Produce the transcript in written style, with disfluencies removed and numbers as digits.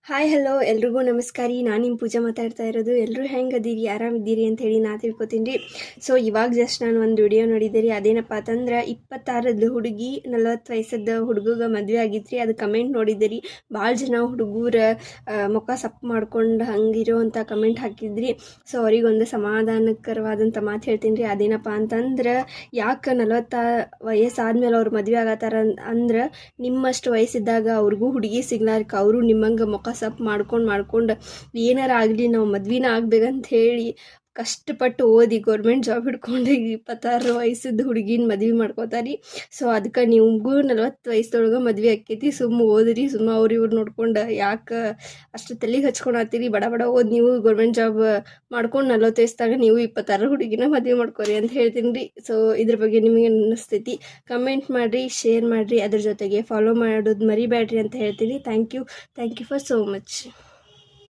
Hi hello ಎಲ್ರಿಗೂ ನಮಸ್ಕಾರ ರೀ. ನಾನು ನಿಮ್ಮ ಪೂಜಾ ಮಾತಾಡ್ತಾ ಇರೋದು. ಎಲ್ಲರೂ ಹೆಂಗದೀರಿ, ಆರಾಮಿದ್ದೀರಿ ಅಂತ ಹೇಳಿ ನಾ ತಿಳ್ಕೊತೀನಿ ರೀ. ಸೊ ಇವಾಗ ಜಸ್ಟ್ ನಾನು ಒಂದು ವಿಡಿಯೋ ನೋಡಿದ್ದೆ ರೀ. ಅದೇನಪ್ಪ ಅಂತಂದ್ರೆ 26ದ ಹುಡುಗಿ 40 ವಯಸ್ಸದ ಹುಡುಗಗೆ ಮದುವೆ ಆಗಿತ್ತು ರೀ. ಅದು ಕಮೆಂಟ್ ನೋಡಿದ್ದೆ ರೀ. ಭಾಳ ಜನ ಹುಡುಗರ ಮುಖ ಸಪ್ ಮಾಡ್ಕೊಂಡು ಹಂಗಿರೋವಂಥ ಕಮೆಂಟ್ ಹಾಕಿದ್ರಿ. ಸೊ ಅವ್ರಿಗೊಂದು ಸಮಾಧಾನಕರವಾದಂಥ ಮಾತು ಹೇಳ್ತೀನಿ ರೀ. ಅದೇನಪ್ಪ ಅಂತಂದ್ರೆ ಯಾಕೆ 40 ವಯಸ್ಸಾದ್ಮೇಲೆ ಅವ್ರು ಮದುವೆ ಆಗತ್ತಾರ ಅಂದ್ರೆ ನಿಮ್ಮಷ್ಟು ವಯಸ್ಸಿದ್ದಾಗ ಅವ್ರಿಗೂ ಹುಡುಗಿ ಸಿಗ್ಲಾರ್ಕ ಅವರು ನಿಮ್ಮಂಗೆ ಮುಖ ಸಪ್ ಮಾಡ್ಕೊಂಡು ಏನಾರ ಆಗಲಿ ನಾವು ಮದ್ವೆನ ಆಗ್ಬೇಕಂತ ಹೇಳಿ ಕಷ್ಟಪಟ್ಟು ಓದಿ ಗೌರ್ಮೆಂಟ್ ಜಾಬ್ ಹಿಡ್ಕೊಂಡು 26 ವಯಸ್ಸದ ಹುಡುಗಿನ ಮದ್ವೆ ಮಾಡ್ಕೋತಾರಿ. ಸೊ ಅದಕ್ಕೆ ನಿಮಗೂ 40 ವಯಸ್ಸೊಳಗೆ ಮದ್ವೆ ಆಕ್ಕೈತಿ. ಸುಮ್ಮ ಓದ್ರಿ, ಸುಮ್ಮ ಇವ್ರು ನೋಡ್ಕೊಂಡು ಯಾಕೆ ಅಷ್ಟು ತಲೆಗೆ ಹಚ್ಕೊಳತ್ತೀರಿ. ಬಡ ಬಡ ಓದಿ ನೀವು ಗೌರ್ಮೆಂಟ್ ಜಾಬ್ ಮಾಡ್ಕೊಂಡು 40 ವಯಸ್ಸಾಗ ನೀವು 26 ಹುಡುಗಿನ ಮದ್ವೆ ಮಾಡ್ಕೊರಿ ಅಂತ ಹೇಳ್ತೀನಿ ರೀ. ಸೊ ಇದ್ರ ಬಗ್ಗೆ ನಿಮಗೆ ಅನ್ನಿಸ್ತೈತಿ ಕಮೆಂಟ್ ಮಾಡಿರಿ, ಶೇರ್ ಮಾಡಿರಿ, ಅದ್ರ ಜೊತೆಗೆ ಫಾಲೋ ಮಾಡೋದು ಮರಿಬೇಡ್ರಿ ಅಂತ ಹೇಳ್ತೀನಿ. Thank you for so much.